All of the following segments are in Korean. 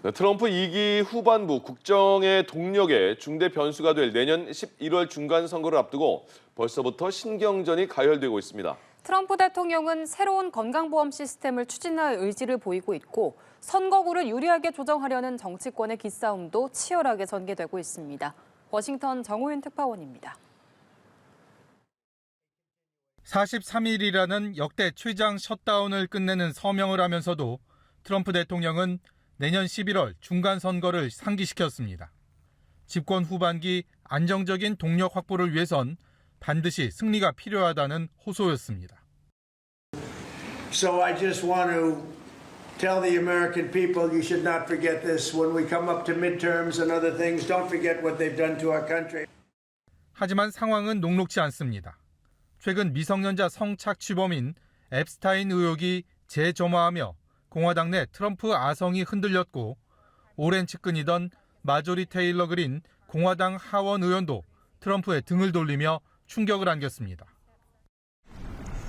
네, 트럼프 2기 후반부 국정의 동력에 중대 변수가 될 내년 11월 중간 선거를 앞두고 벌써부터 신경전이 가열되고 있습니다. 트럼프 대통령은 새로운 건강보험 시스템을 추진할 의지를 보이고 있고 선거구를 유리하게 조정하려는 정치권의 기싸움도 치열하게 전개되고 있습니다. 워싱턴 정호윤 특파원입니다. 43일이라는 역대 최장 셧다운을 끝내는 서명을 하면서도 트럼프 대통령은 내년 11월 중간 선거를 상기시켰습니다. 집권 후반기 안정적인 동력 확보를 위해선 반드시 승리가 필요하다는 호소였습니다. So I just want to tell the American people you should not forget this when we come up to midterms and other things. Don't forget what they've done to our country. 하지만 상황은 녹록지 않습니다. 최근 미성년자 성착취범인 앱스타인 의혹이 재점화하며 공화당 내 트럼프 아성이 흔들렸고 오랜 측근이던 마조리 테일러 그린 공화당 하원 의원도 트럼프의 등을 돌리며 충격을 안겼습니다.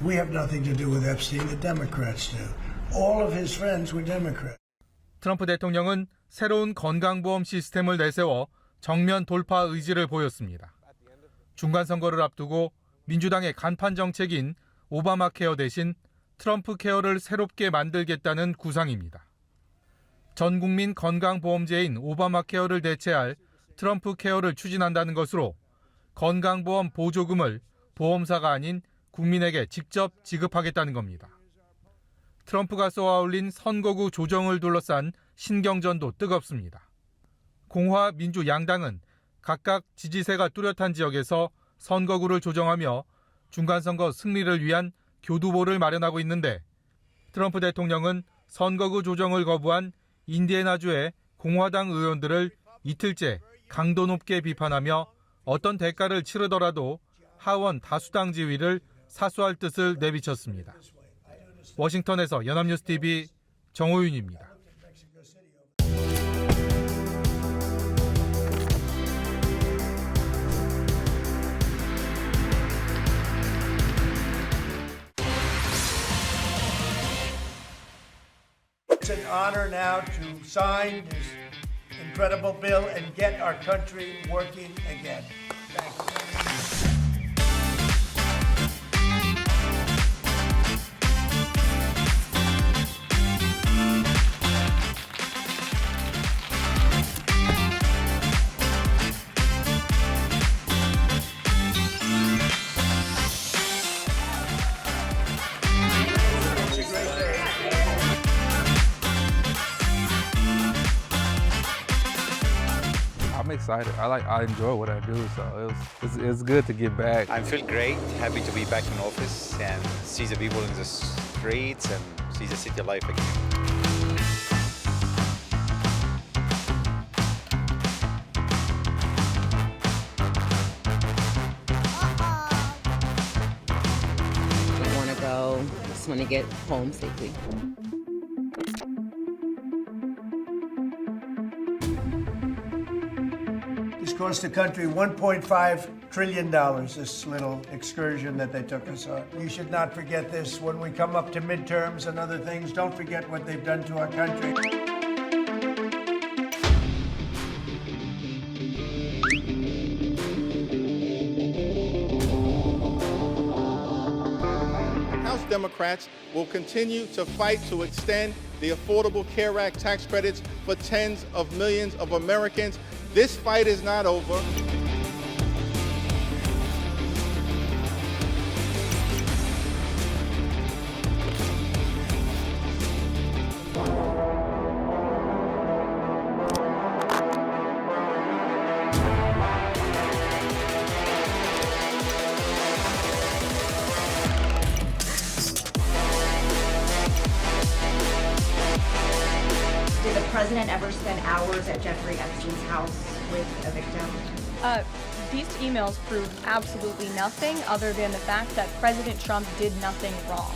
We have nothing to do with Epstein. The Democrats do. All of his friends were Democrats. 트럼프 대통령은 새로운 건강보험 시스템을 내세워 정면 돌파 의지를 보였습니다. 중간 선거를 앞두고 민주당의 간판 정책인 오바마 케어 대신 트럼프 케어를 새롭게 만들겠다는 구상입니다. 전 국민 건강보험제인 오바마 케어를 대체할 트럼프 케어를 추진한다는 것으로 건강보험 보조금을 보험사가 아닌 국민에게 직접 지급하겠다는 겁니다. 트럼프가 쏘아올린 선거구 조정을 둘러싼 신경전도 뜨겁습니다. 공화, 민주 양당은 각각 지지세가 뚜렷한 지역에서 선거구를 조정하며 중간선거 승리를 위한 교두보를 마련하고 있는데 트럼프 대통령은 선거구 조정을 거부한 인디애나주의 공화당 의원들을 이틀째 강도 높게 비판하며 어떤 대가를 치르더라도 하원 다수당 지위를 사수할 뜻을 내비쳤습니다. 워싱턴에서 연합뉴스TV 정호윤입니다. It's an honor now to sign this incredible bill and get our country working again. Thank you. I'm excited. I enjoy what I do, so it's good to get back. I feel great, happy to be back in office and see the people in the streets and see the city life again. I want to go. Just want to get home safely. This cost the country $1.5 trillion, this little excursion that they took us on. You should not forget this when we come up to midterms and other things. Don't forget what they've done to our country. House Democrats will continue to fight to extend the Affordable Care Act tax credits for tens of millions of Americans. This fight is not over. Did the president ever spend hours at Jeffrey Epstein's house with a victim? These emails prove absolutely nothing other than the fact that President Trump did nothing wrong.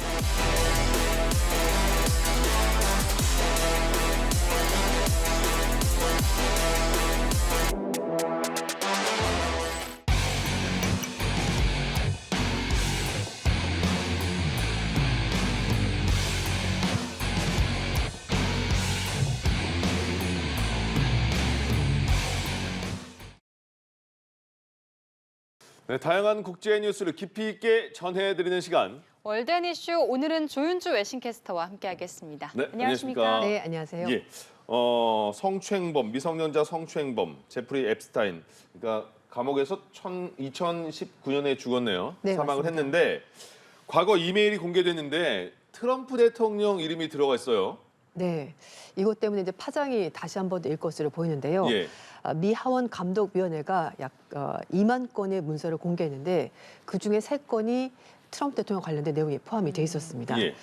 네, 다양한 국제 뉴스를 깊이 있게 전해드리는 시간. 월드앤 이슈 오늘은 조윤주 외신캐스터와 함께하겠습니다. 네, 안녕하십니까? 안녕하십니까? 네, 안녕하세요. 예, 성추행범, 미성년자 성추행범 제프리 앱스타인, 그러니까 감옥에서 2019년에 죽었네요. 네, 사망을 맞습니다. 했는데 과거 이메일이 공개됐는데 트럼프 대통령 이름이 들어가 있어요. 네, 이것 때문에 이제 파장이 다시 한 번 일 것으로 보이는데요. 예, 미 하원 감독위원회가 약 2만 건의 문서를 공개했는데 그중에 3건이 트럼프 대통령 관련된 내용이 포함이 돼 있었습니다. 예,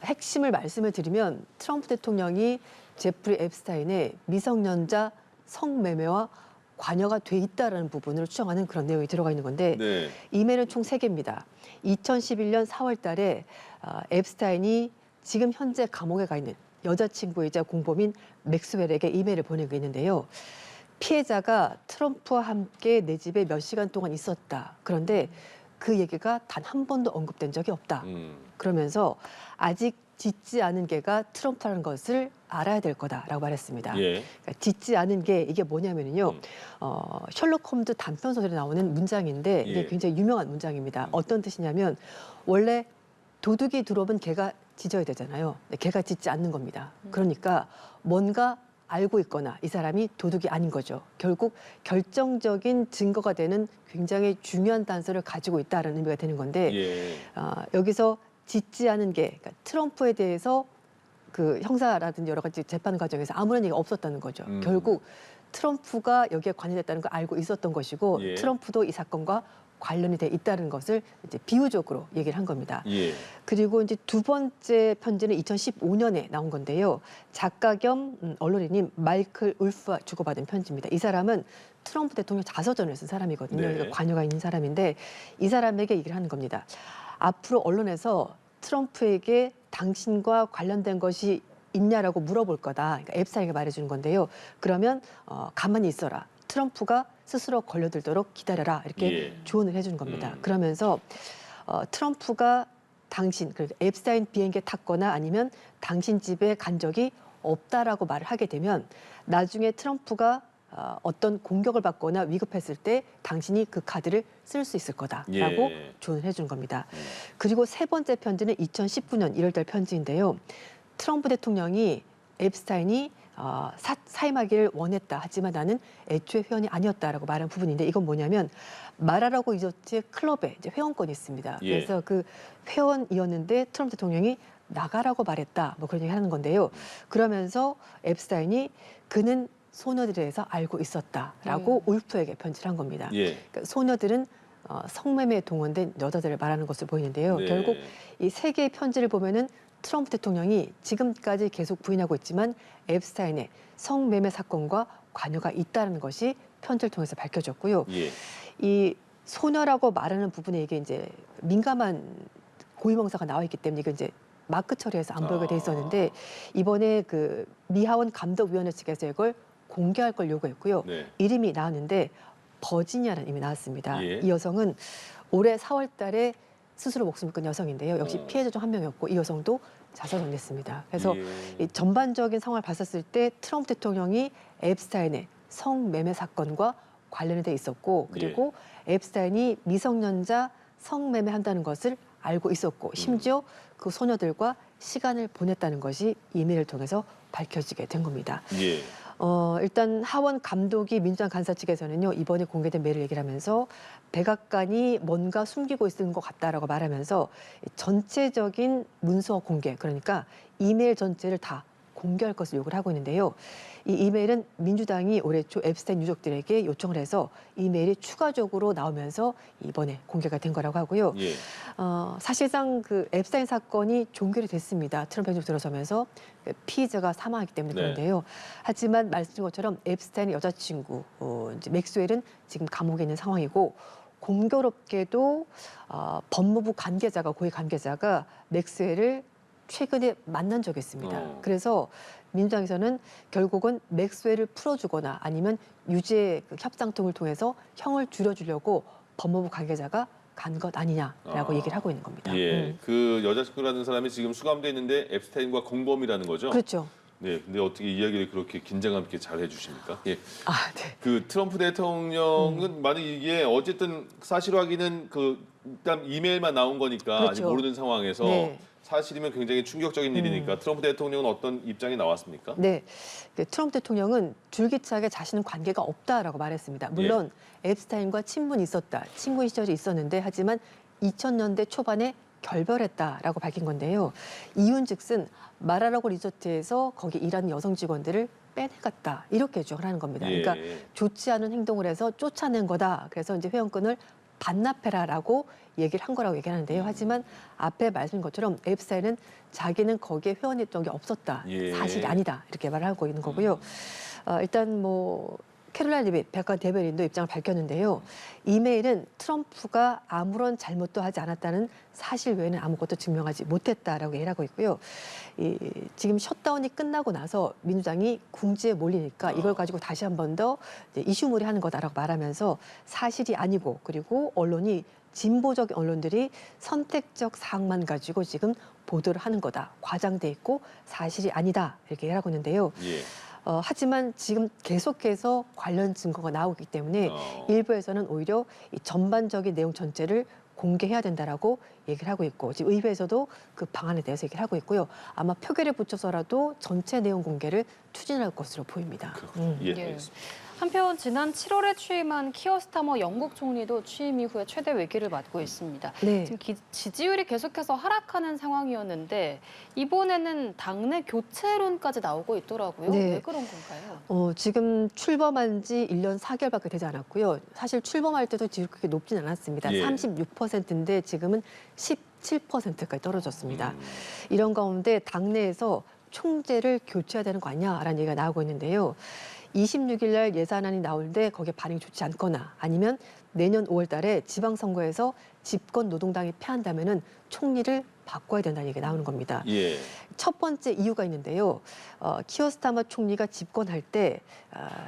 핵심을 말씀을 드리면 트럼프 대통령이 제프리 앱스타인의 미성년자 성매매와 관여가 돼 있다라는 부분을 추정하는 그런 내용이 들어가 있는 건데 네, 이메일은 총 3개입니다. 2011년 4월 달에 앱스타인이 지금 현재 감옥에 가 있는 여자친구이자 공범인 맥스웰에게 이메일을 보내고 있는데요. 피해자가 트럼프와 함께 내 집에 몇 시간 동안 있었다. 그런데 그 얘기가 단 한 번도 언급된 적이 없다. 그러면서 아직 짙지 않은 개가 트럼프라는 것을 알아야 될 거다라고 말했습니다. 예, 그러니까 짙지 않은 게 이게 뭐냐면요. 셜록 홈즈 단편 소설에 나오는 문장인데 이게 예. 굉장히 유명한 문장입니다. 어떤 뜻이냐면 원래 도둑이 들어오면 개가 짖어야 되잖아요. 근데 개가 짖지 않는 겁니다. 그러니까 뭔가 알고 있거나 이 사람이 도둑이 아닌 거죠. 결국 결정적인 증거가 되는 굉장히 중요한 단서를 가지고 있다는 의미가 되는 건데 예, 여기서 짖지 않은 게 그러니까 트럼프에 대해서 그 형사라든지 여러 가지 재판 과정에서 아무런 얘기가 없었다는 거죠. 결국 트럼프가 여기에 관여됐다는 걸 알고 있었던 것이고 예. 트럼프도 이 사건과 관련이 돼 있다는 것을 이제 비유적으로 얘기를 한 겁니다. 예, 그리고 이제 두 번째 편지는 2015년에 나온 건데요. 작가 겸 언론인인 마이클 울프와 주고받은 편지입니다. 이 사람은 트럼프 대통령 자서전을 쓴 사람이거든요. 네. 그러니까 관여가 있는 사람인데 이 사람에게 얘기를 하는 겁니다. 앞으로 언론에서 트럼프에게 당신과 관련된 것이 있냐라고 물어볼 거다. 그러니까 앱스타인에게 말해주는 건데요. 그러면 가만히 있어라. 트럼프가 스스로 걸려들도록 기다려라. 이렇게 예. 조언을 해주는 겁니다. 그러면서 트럼프가 당신, 그러니까 앱스타인 비행기에 탔거나 아니면 당신 집에 간 적이 없다라고 말을 하게 되면 나중에 트럼프가 어떤 공격을 받거나 위급했을 때 당신이 그 카드를 쓸 수 있을 거다라고 예. 조언을 해준 겁니다. 그리고 세 번째 편지는 2019년 1월달 편지인데요. 트럼프 대통령이 앱스타인이 사임하기를 원했다. 하지만 나는 애초에 회원이 아니었다라고 말한 부분인데 이건 뭐냐면 말하라고 이졌지 클럽에 이제 회원권이 있습니다. 예. 그래서 그 회원이었는데 트럼프 대통령이 나가라고 말했다. 뭐 그런 얘기 하는 건데요. 그러면서 앱스타인이 그는 소녀들에 대해서 알고 있었다라고 울프에게 편지를 한 겁니다. 예. 그러니까 소녀들은 성매매에 동원된 여자들을 말하는 것으로 보이는데요. 네. 결국 이 세 개의 편지를 보면은 트럼프 대통령이 지금까지 계속 부인하고 있지만 앱스타인의 성매매 사건과 관여가 있다는 것이 편지를 통해서 밝혀졌고요. 예. 이 소녀라고 말하는 부분에 이게 이제 민감한 고유명사가 나와 있기 때문에 이게 이제 마크 처리해서 안 보이게 돼 있었는데 이번에 그 미하원 감독위원회 측에서 이걸 공개할 걸 요구했고요. 네. 이름이 나왔는데 버지니아라는 이름이 나왔습니다. 예. 이 여성은 올해 4월 달에 스스로 목숨을 끊은 여성인데요. 역시 피해자 중 한 명이었고 이 여성도 자살을 했습니다. 그래서 예. 이 전반적인 상황을 봤었을 때 트럼프 대통령이 앱스타인의 성매매 사건과 관련이 돼 있었고 그리고 앱스타인이 미성년자 성매매한다는 것을 알고 있었고 심지어 그 소녀들과 시간을 보냈다는 것이 이메일을 통해서 밝혀지게 된 겁니다. 예. 일단 하원 감독이 민주당 간사 측에서는요 이번에 공개된 메일을 얘기를 하면서 백악관이 뭔가 숨기고 있는 것 같다라고 말하면서 전체적인 문서 공개 그러니까 이메일 전체를 다 공개할 것을 요구를 하고 있는데요. 이 이메일은 민주당이 올해 초 앱스타인 유족들에게 요청을 해서 이메일이 추가적으로 나오면서 이번에 공개가 된 거라고 하고요. 예. 사실상 그 앱스타인 사건이 종결이 됐습니다. 트럼프 행정부 들어서면서 피의자가 사망했기 때문에 네. 그런데요. 하지만 말씀드린 것처럼 앱스타인의 여자친구 이제 맥스웰은 지금 감옥에 있는 상황이고 공교롭게도 법무부 관계자가 고위 관계자가 맥스웰을 최근에 만난 적이 있습니다. 그래서 민주당에서는 결국은 맥스웰을 풀어주거나 아니면 유죄 그 협상통을 통해서 형을 줄여주려고 법무부 관계자가 간 것 아니냐라고 얘기를 하고 있는 겁니다. 예. 그 여자친구라는 사람이 지금 수감돼 있는데 앱스타인과 공범이라는 거죠? 그렇죠. 네, 근데 어떻게 이야기를 그렇게 긴장감 있게 잘 해주십니까? 예. 아, 네. 그 트럼프 대통령은 만약 이게 어쨌든 사실 확인은 일단 이메일만 나온 거니까 아직 그렇죠. 모르는 상황에서 네. 사실이면 굉장히 충격적인 일이니까 트럼프 대통령은 어떤 입장이 나왔습니까? 네, 트럼프 대통령은 줄기차게 자신은 관계가 없다라고 말했습니다. 물론 앱스타인과 친분이 있었다, 친구 시절이 있었는데 하지만 2000년대 초반에 결별했다라고 밝힌 건데요. 이윤즉슨 마라라고 리조트에서 거기 일하는 여성 직원들을 빼내갔다 이렇게 주장을 하는 겁니다. 그러니까 좋지 않은 행동을 해서 쫓아낸 거다. 그래서 이제 회원권을 반납해라라고 얘기를 한 거라고 얘기하는데요. 하지만 앞에 말씀인 것처럼 앱스타인은 자기는 거기에 회원했던 게 없었다. 사실이 아니다. 이렇게 말을 하고 있는 거고요. 일단 뭐 캐롤라인 레빗 백악관 대변인도 입장을 밝혔는데요. 이메일은 트럼프가 아무런 잘못도 하지 않았다는 사실 외에는 아무것도 증명하지 못했다라고 얘기를 하고 있고요. 지금 셧다운이 끝나고 나서 민주당이 궁지에 몰리니까 이걸 가지고 다시 한 번 더 이슈몰이 하는 거다라고 말하면서 사실이 아니고 그리고 언론이 진보적 언론들이 선택적 사항만 가지고 지금 보도를 하는 거다. 과장돼 있고 사실이 아니다. 이렇게 얘기를 하고 있는데요. 하지만 지금 계속해서 관련 증거가 나오기 때문에 일부에서는 오히려 이 전반적인 내용 전체를 공개해야 된다라고 얘기를 하고 있고 지금 의회에서도 그 방안에 대해서 얘기를 하고 있고요. 아마 표결에 붙여서라도 전체 내용 공개를 추진할 것으로 보입니다. 예, 예. 알겠습니다. 한편 지난 7월에 취임한 키어 스타머 영국 총리도 취임 이후에 최대 위기를 맞고 있습니다. 네. 지금 지지율이 계속해서 하락하는 상황이었는데 이번에는 당내 교체론까지 나오고 있더라고요. 네. 왜 그런 건가요? 지금 출범한 지 1년 4개월밖에 되지 않았고요. 사실 출범할 때도 지지율이 그렇게 높진 않았습니다. 36%인데 지금은 17%까지 떨어졌습니다. 이런 가운데 당내에서 총재를 교체해야 되는 거 아니냐라는 얘기가 나오고 있는데요. 26일 날 예산안이 나올 때 거기에 반응이 좋지 않거나 아니면 내년 5월 달에 지방선거에서 집권 노동당이 패한다면은 총리를 바꿔야 된다는 얘기가 나오는 겁니다. 첫 번째 이유가 있는데요. 키어 스타머 총리가 집권할 때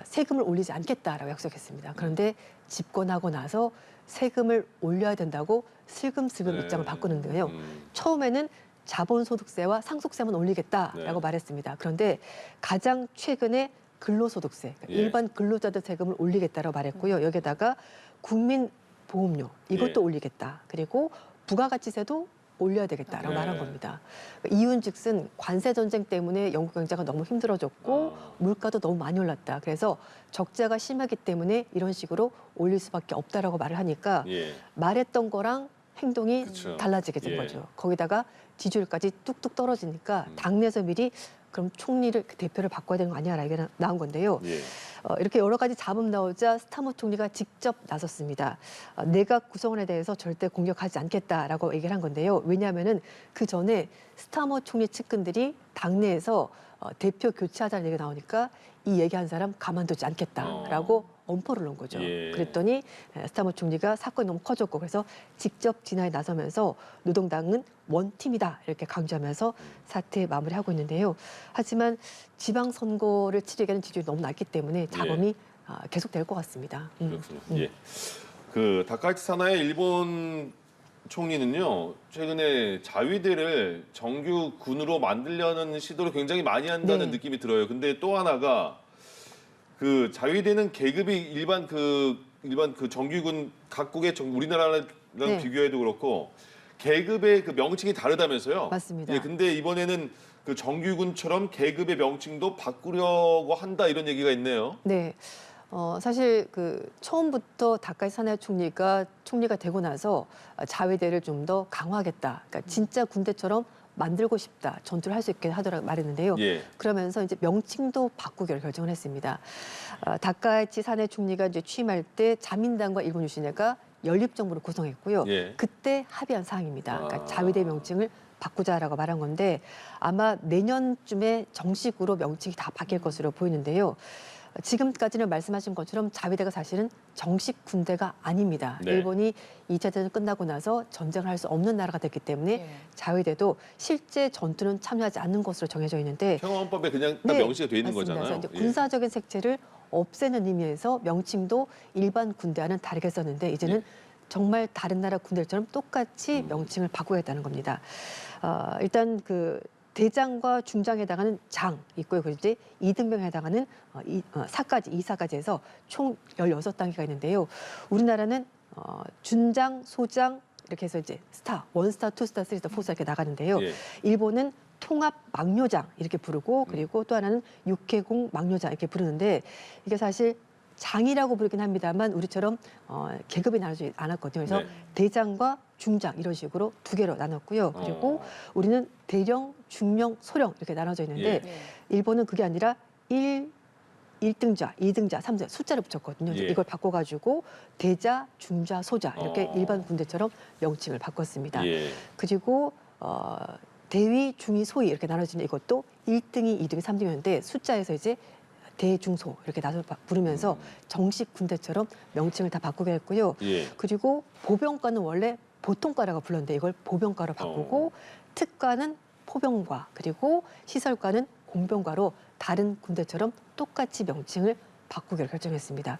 세금을 올리지 않겠다라고 약속했습니다. 그런데 집권하고 나서 세금을 올려야 된다고 슬금슬금 입장을 바꾸는데요. 처음에는 자본소득세와 상속세만 올리겠다라고 말했습니다. 그런데 가장 최근에 근로소득세, 그러니까 일반 근로자들 세금을 올리겠다라고 말했고요. 여기에다가 국민보험료 이것도 올리겠다. 그리고 부가가치세도 올려야 되겠다라고 말한 겁니다. 이윤즉슨 관세 전쟁 때문에 영국 경제가 너무 힘들어졌고 물가도 너무 많이 올랐다. 그래서 적자가 심하기 때문에 이런 식으로 올릴 수밖에 없다라고 말을 하니까 말했던 거랑 행동이 달라지게 된 거죠. 거기다가 지지율까지 뚝뚝 떨어지니까 당내에서 미리 그럼 총리를 대표를 바꿔야 되는 거 아니야라고 얘기가 나온 건데요. 이렇게 여러 가지 잡음 나오자 스타머 총리가 직접 나섰습니다. 내각 구성원에 대해서 절대 공격하지 않겠다라고 얘기를 한 건데요. 왜냐하면은 그 전에 스타머 총리 측근들이 당내에서 대표 교체하자는 얘기가 나오니까 이 얘기한 사람 가만두지 않겠다라고 엄포를 놓은 거죠. 그랬더니 스타머 총리가 사건이 너무 커졌고 그래서 직접 진화에 나서면서 노동당은 원팀이다 이렇게 강조하면서 사태 마무리하고 있는데요. 하지만 지방선거를 치르기에는 지지율이 너무 낮기 때문에 작업이 계속될 것 같습니다. 그렇군요. 그 다카이치 사나의 일본 총리는요 최근에 자위대를 정규 군으로 만들려는 시도를 굉장히 많이 한다는 느낌이 들어요. 근데 또 하나가 그 자위대는 계급이 일반 그 정규군 각국의 우리나라랑 비교해도 그렇고 계급의 그 명칭이 다르다면서요? 맞습니다. 근데 이번에는 그 정규군처럼 계급의 명칭도 바꾸려고 한다 이런 얘기가 있네요. 네. 사실 그 처음부터 다카이치 사나이 총리가 되고 나서 자위대를 좀 더 강화하겠다. 그러니까 진짜 군대처럼 만들고 싶다. 전투를 할 수 있게 하더라고 말했는데요. 그러면서 이제 명칭도 바꾸기로 결정을 했습니다. 다카이치 사나이 총리가 이제 취임할 때 자민당과 일본 유신회가 연립정부를 구성했고요. 그때 합의한 사항입니다. 그러니까 자위대 명칭을 바꾸자라고 말한 건데 아마 내년쯤에 정식으로 명칭이 다 바뀔 것으로 보이는데요. 지금까지는 말씀하신 것처럼 자위대가 사실은 정식 군대가 아닙니다. 일본이 2차 대전 끝나고 나서 전쟁을 할 수 없는 나라가 됐기 때문에 자위대도 실제 전투는 참여하지 않는 것으로 정해져 있는데 평화헌법에 그냥 딱 명시가 돼 있는 맞습니다. 거잖아요. 그래서 이제 군사적인 색채를 없애는 의미에서 명칭도 일반 군대와는 다르게 썼는데 이제는 정말 다른 나라 군대처럼 똑같이 명칭을 바꾸겠다는 겁니다. 일단 그 대장과 중장에 해당하는 장 있고요. 그리고 이제 이등병에 해당하는 이사까지 해서 총 16단계가 있는데요. 우리나라는 준장, 소장 이렇게 해서 이제 스타, 원스타, 투스타, 쓰리스타, 포스타 이렇게 나가는데요. 예. 일본은 통합 막료장 이렇게 부르고 그리고 또 하나는 육해공 막료장 이렇게 부르는데 이게 사실 장이라고 부르긴 합니다만 우리처럼 계급이 나눠지지 않았거든요. 그래서 네. 대장과 중장 이런 식으로 두 개로 나눴고요. 그리고 우리는 대령, 중령, 소령 이렇게 나눠져 있는데 예. 일본은 그게 아니라 1등자, 2등자, 3등자 숫자를 붙였거든요. 예. 이걸 바꿔가지고 대자, 중자, 소자 이렇게 일반 군대처럼 명칭을 바꿨습니다. 예. 그리고 대위, 중위, 소위 이렇게 나눠지는 이것도 1등이 2등이 3등이었는데 숫자에서 이제 대중소 이렇게 나눠 부르면서 정식 군대처럼 명칭을 다 바꾸게 했고요. 예. 그리고 보병과는 원래 보통과라고 불렀는데 이걸 보병과로 바꾸고 특과는 포병과 그리고 시설과는 공병과로 다른 군대처럼 똑같이 명칭을 바꾸기로 결정했습니다.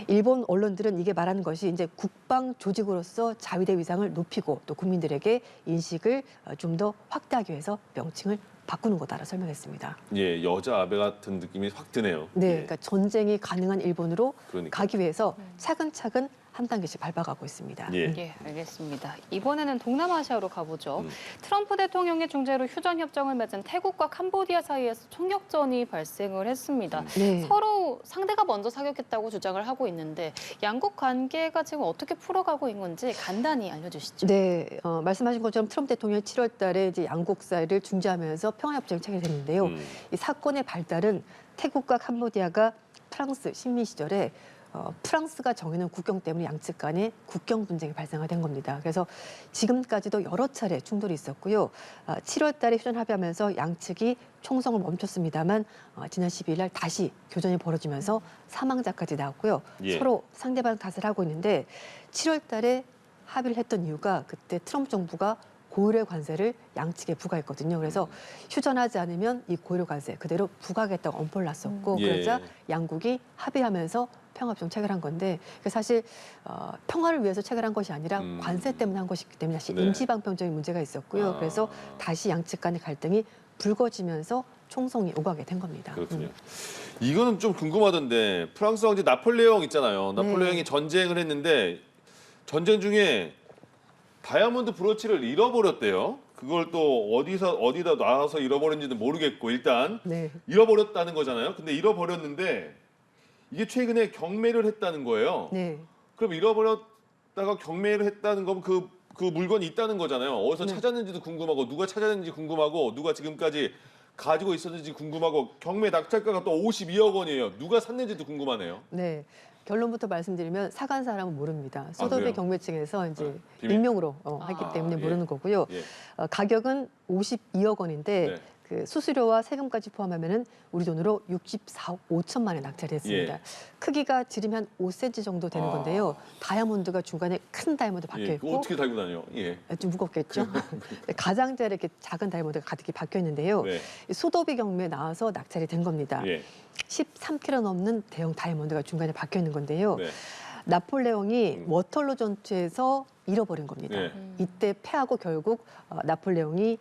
일본 언론들은 이게 말하는 것이 이제 국방 조직으로서 자위대 위상을 높이고 또 국민들에게 인식을 좀 더 확대하기 위해서 명칭을 바꾸는 거다라고 설명했습니다. 예, 여자 아베 같은 느낌이 확 드네요. 네, 예. 그러니까 전쟁이 가능한 일본으로 그러니까. 가기 위해서 차근차근 한 단계씩 밟아가고 있습니다. 예. 예, 알겠습니다. 이번에는 동남아시아로 가보죠. 음. 트럼프 대통령의 중재로 휴전 협정을 맺은 태국과 캄보디아 사이에서 총격전이 발생을 했습니다. 네. 서로 상대가 먼저 사격했다고 주장을 하고 있는데 양국 관계가 지금 어떻게 풀어가고 있는 건지 간단히 알려주시죠. 네, 말씀하신 것처럼 트럼프 대통령이 7월 달에 이제 양국 사이를 중재하면서 평화협정이 체결됐는데요. 이 사건의 발달은 태국과 캄보디아가 프랑스 식민 시절에 프랑스가 정해놓은 국경 때문에 양측 간에 국경 분쟁이 발생된 겁니다. 그래서 지금까지도 여러 차례 충돌이 있었고요. 7월 달에 휴전 합의하면서 양측이 총성을 멈췄습니다만 지난 12일 날 다시 교전이 벌어지면서 사망자까지 나왔고요. 예. 서로 상대방 탓을 하고 있는데 7월 달에 합의를 했던 이유가 그때 트럼프 정부가 고율의 관세를 양측에 부과했거든요. 그래서 휴전하지 않으면 이 고율 관세 그대로 부과하겠다고 엄포를 놨었고 예. 그러자 양국이 합의하면서 평화협정 체결한 건데 사실 평화를 위해서 체결한 것이 아니라 관세 때문에 한 것이기 때문에 사실 네. 임시방편적인 문제가 있었고요. 그래서 다시 양측 간의 갈등이 불거지면서 총성이 오가게 된 겁니다. 그렇군요. 이거는 좀 궁금하던데 프랑스 황제 나폴레옹 있잖아요. 나폴레옹이 네. 전쟁을 했는데 전쟁 중에 다이아몬드 브로치를 잃어버렸대요. 그걸 또 어디다 놔서 잃어버렸는지는 모르겠고 일단 네. 잃어버렸다는 거잖아요. 근데 잃어버렸는데 이게 최근에 경매를 했다는 거예요. 네. 그럼 잃어버렸다가 경매를 했다는 건 그 물건이 있다는 거잖아요. 어디서 네. 찾았는지도 궁금하고 누가 찾았는지 궁금하고 누가 지금까지 가지고 있었는지 궁금하고 경매 낙찰가가 또 52억 원이에요. 누가 샀는지도 궁금하네요. 네. 결론부터 말씀드리면 사간 사람은 모릅니다. 소더비 그래요? 경매청에서 이제 비밀. 익명으로 하기 때문에 예. 모르는 거고요. 예. 가격은 52억 원인데 네. 그 수수료와 세금까지 포함하면은 우리 돈으로 64억 5천만 원 낙찰됐습니다. 예. 크기가 지름이 한 5cm 정도 되는 건데요. 다이아몬드가 중간에 큰 다이아몬드 박혀 예. 있고 그거 어떻게 달고 다녀요? 예. 좀 무겁겠죠. 가장자리에 이렇게 작은 다이아몬드가 가득히 박혀 있는데요. 네. 소더비 경매에 나와서 낙찰이 된 겁니다. 예. 13kg 넘는 대형 다이아몬드가 중간에 박혀 있는 건데요. 네. 나폴레옹이 워털로 전투에서 잃어버린 겁니다. 네. 이때 패하고 결국 나폴레옹이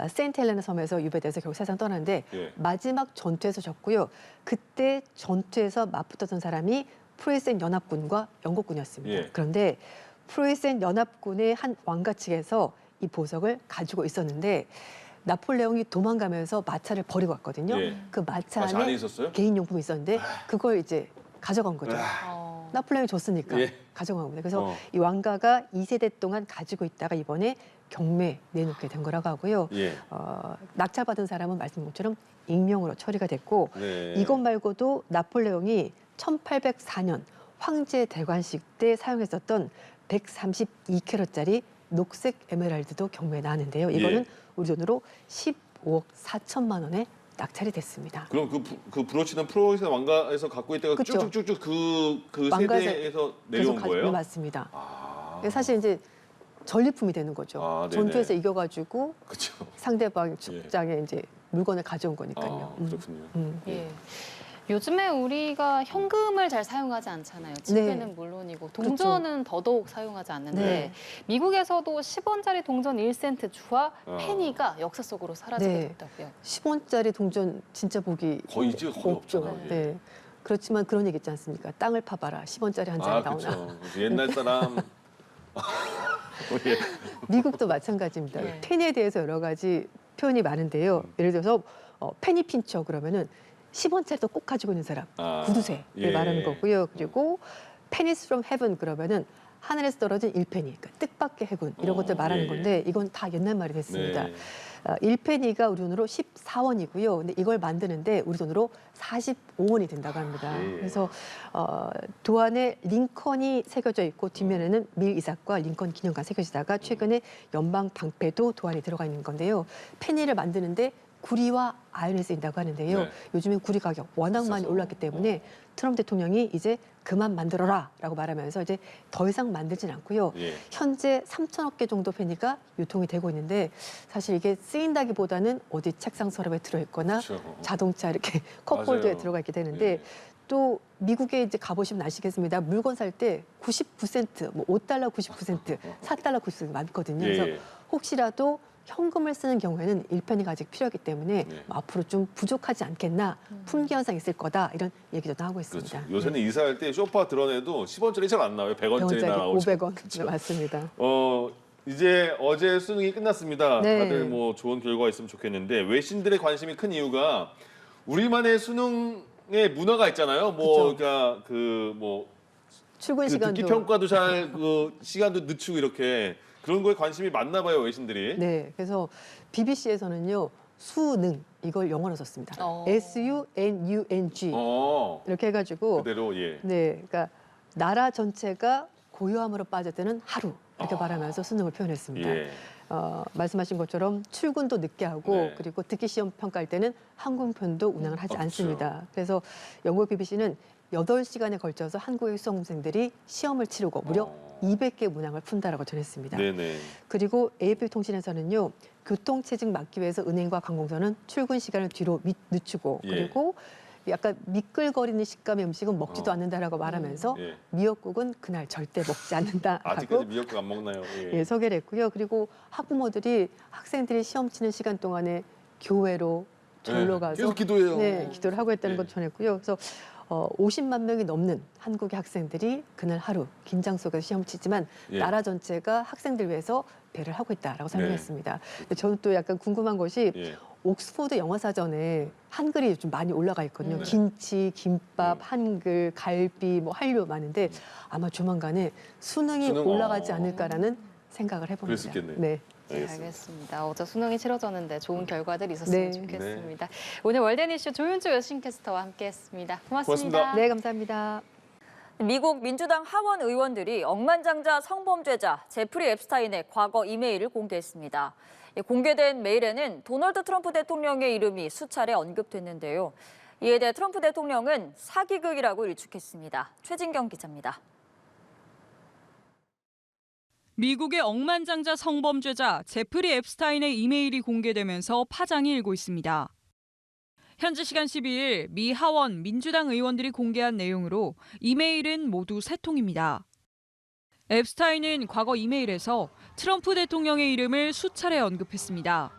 세인트 헬레나 섬에서 유배돼서 결국 세상 떠났는데 예. 마지막 전투에서 졌고요. 그때 전투에서 맞붙었던 사람이 프로이센 연합군과 영국군이었습니다. 예. 그런데 프로이센 연합군의 한 왕가 측에서 이 보석을 가지고 있었는데 나폴레옹이 도망가면서 마차를 버리고 왔거든요. 예. 그 마차 마차 안에 안에 있었어요? 개인 용품이 있었는데 그걸 이제 가져간 거죠. 나폴레옹이 줬으니까 예. 가져간 겁니다. 그래서 어. 이 왕가가 2세대 동안 가지고 있다가 이번에 경매 내놓게 된 거라고 하고요. 예. 낙찰받은 사람은 말씀드린 것처럼 익명으로 처리가 됐고 네. 이것 말고도 나폴레옹이 1804년 황제 대관식 때 사용했었던 132캐럿짜리 녹색 에메랄드도 경매에 나왔는데요. 이거는 예. 우리 돈으로 15억 4천만 원에 낙찰이 됐습니다. 그럼 그 브로치는 프로이센 왕가에서 갖고 있다가 그쵸. 쭉쭉쭉쭉 그 왕가에서 세대에서 내려온 계속 거예요? 맞습니다. 아. 사실 이제 전리품이 되는 거죠. 아, 네네. 전투에서 이겨가지고 그렇죠. 상대방 축장에 이제 물건을 가져온 거니까요. 아, 그렇군요. 음. 예. 요즘에 우리가 현금을 잘 사용하지 않잖아요. 지폐는 물론이고 동전은 더더욱 사용하지 않는데 네. 미국에서도 10원짜리 동전 1센트 주와 페니가 역사 속으로 사라지게 네. 됐다고요. 10원짜리 동전 진짜 보기 거의 거의 없죠. 없잖아요. 네. 그렇지만 그런 얘기 있지 않습니까? 땅을 파봐라. 10원짜리 한 장이 나오나. 그렇죠. 옛날 사람 예. 미국도 마찬가지입니다. 네. 페니에 대해서 여러 가지 표현이 많은데요. 예를 들어서 페니 핀처 그러면은 10원짜리도 꼭 가지고 있는 사람, 구두쇠를 예. 말하는 거고요. 그리고 페니스 프롬 헤븐 그러면은 하늘에서 떨어진 1페니, 그러니까 뜻밖의 해군 이런 것들 말하는 예. 건데 이건 다 옛날 말이 됐습니다. 네. 1페니가 우리 돈으로 14원이고요. 근데 이걸 만드는데 우리 돈으로 45원이 된다고 합니다. 예. 그래서 도안에 링컨이 새겨져 있고 뒷면에는 밀 이삭과 링컨 기념관 새겨지다가 최근에 연방 방패도 도안에 들어가 있는 건데요. 페니를 만드는데 구리와 아연이 쓰인다고 하는데요. 네. 요즘에 구리 가격 워낙 많이 올랐기 때문에 트럼프 대통령이 이제 그만 만들어라라고 말하면서 이제 더 이상 만들진 않고요. 예. 현재 3천억 개 정도 페니가 유통이 되고 있는데 사실 이게 쓰인다기보다는 어디 책상 서랍에 들어있거나 그렇죠. 자동차 이렇게 컵홀더에 맞아요. 들어가 있게 되는데 예. 또 미국에 이제 가보시면 아시겠습니다. 물건 살 때 99센트, 뭐 $5 99센트, $4 99센트 많거든요. 그래서 예. 혹시라도 현금을 쓰는 경우에는 1페니가 아직 필요하기 때문에 네. 뭐 앞으로 좀 부족하지 않겠나, 품귀 현상이 있을 거다 이런 얘기도 나오고 있습니다. 그렇죠. 요새는 이사할 때 쇼파 드러내도 10원짜리 잘 안 나와요. 100원짜리 100원짜리, 나오죠. 500원. 그렇죠. 네, 맞습니다. 이제 어제 수능이 끝났습니다. 네. 다들 뭐 좋은 결과가 있으면 좋겠는데 외신들의 관심이 큰 이유가 우리만의 수능의 문화가 있잖아요. 뭐 그쵸. 그러니까 그 출근 시간도 듣기 평가도 잘 그 시간도 늦추고 이렇게 그런 거에 관심이 많나 봐요, 외신들이. 네, 그래서 BBC에서는요 수능 이걸 영어로 썼습니다. SUNUNG 이렇게 해가지고 그대로 예. 네, 그러니까 나라 전체가 고요함으로 빠져드는 하루 이렇게 말하면서 수능을 표현했습니다. 예. 말씀하신 것처럼 출근도 늦게 하고 네. 그리고 듣기 시험 평가할 때는 항공편도 운항을 하지 그렇죠. 않습니다. 그래서 영국 BBC는 8시간에 걸쳐서 한국의 수험생들이 시험을 치르고 무려 200개 문항을 푼다라고 전했습니다. 네네. 그리고 AF통신에서는요. 교통체증 막기 위해서 은행과 관공서는 출근 시간을 뒤로 늦추고 예. 그리고 약간 미끌거리는 식감의 음식은 먹지도 않는다라고 말하면서 예. 미역국은 그날 절대 먹지 않는다라고 아직까지 미역국 안 먹나요? 예. 예, 소개를 했고요. 그리고 학부모들이 학생들이 시험 치는 시간 동안에 교회로 절로 네, 가서 계속 기도해요. 네, 기도를 하고 했다는 예. 것도 전했고요. 그래서 50만 명이 넘는 한국의 학생들이 그날 하루 긴장 속에서 시험 치지만 예. 나라 전체가 학생들 위해서 배를 하고 있다라고 설명했습니다. 네. 근데 저는 또 약간 궁금한 것이 예. 옥스포드 영어사전에 한글이 좀 많이 올라가 있거든요. 김치, 김밥, 한글, 갈비, 뭐 한류 많은데 아마 조만간에 수능이 수능, 올라가지 않을까라는 생각을 해봅니다. 그럴 수 있겠네요. 네. 네, 알겠습니다. 어제 수능이 치러졌는데 좋은 결과들이 있었으면 네. 좋겠습니다. 오늘 월드են 이슈 조윤주 여신캐스터와 함께했습니다. 고맙습니다. 네, 감사합니다. 미국 민주당 하원 의원들이 억만장자 성범죄자 제프리 앱스타인의 과거 이메일을 공개했습니다. 공개된 메일에는 도널드 트럼프 대통령의 이름이 수차례 언급됐는데요. 이에 대해 트럼프 대통령은 사기극이라고 일축했습니다. 최진경 기자입니다. 미국의 억만장자 성범죄자 제프리 앱스타인의 이메일이 공개되면서 파장이 일고 있습니다. 현지 시간 12일 미 하원 민주당 의원들이 공개한 내용으로 이메일은 모두 3통입니다. 앱스타인은 과거 이메일에서 트럼프 대통령의 이름을 수차례 언급했습니다.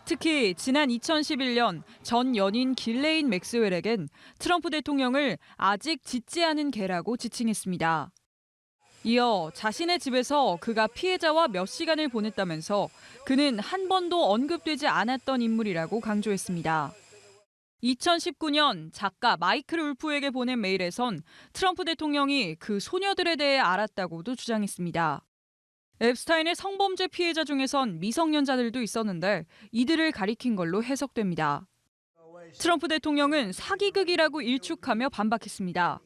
특히 지난 2011년 전 연인 길레인 맥스웰에겐 트럼프 대통령을 아직 짖지 않은 개라고 지칭했습니다. 이어 자신의 집에서 그가 피해자와 몇 시간을 보냈다면서 그는 한 번도 언급되지 않았던 인물이라고 강조했습니다. 2019년 작가 마이클 울프에게 보낸 메일에선 트럼프 대통령이 그 소녀들에 대해 알았다고도 주장했습니다. 앱스타인의 성범죄 피해자 중에선 미성년자들도 있었는데 이들을 가리킨 걸로 해석됩니다. 트럼프 대통령은 사기극이라고 일축하며 반박했습니다.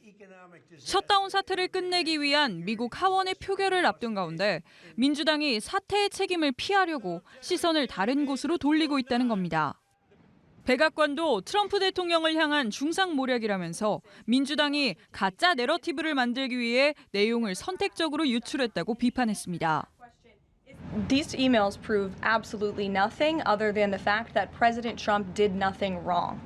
셧다운 사태를 끝내기 위한 미국 하원의 표결을 앞둔 가운데 민주당이 사태의 책임을 피하려고 시선을 다른 곳으로 돌리고 있다는 겁니다. 백악관도 트럼프 대통령을 향한 중상모략이라면서 민주당이 가짜 내러티브를 만들기 위해 내용을 선택적으로 유출했다고 비판했습니다. These emails prove absolutely nothing other than the fact that President Trump did nothing wrong.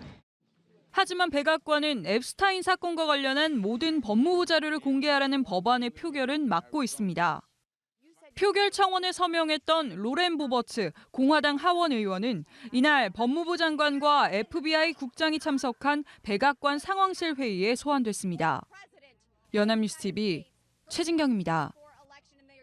하지만 백악관은 앱스타인 사건과 관련한 모든 법무부 자료를 공개하라는 법안의 표결은 막고 있습니다. 표결 청원에 서명했던 로렌 보버츠 공화당 하원 의원은 이날 법무부 장관과 FBI 국장이 참석한 백악관 상황실 회의에 소환됐습니다. 연합뉴스 TV 최진경입니다.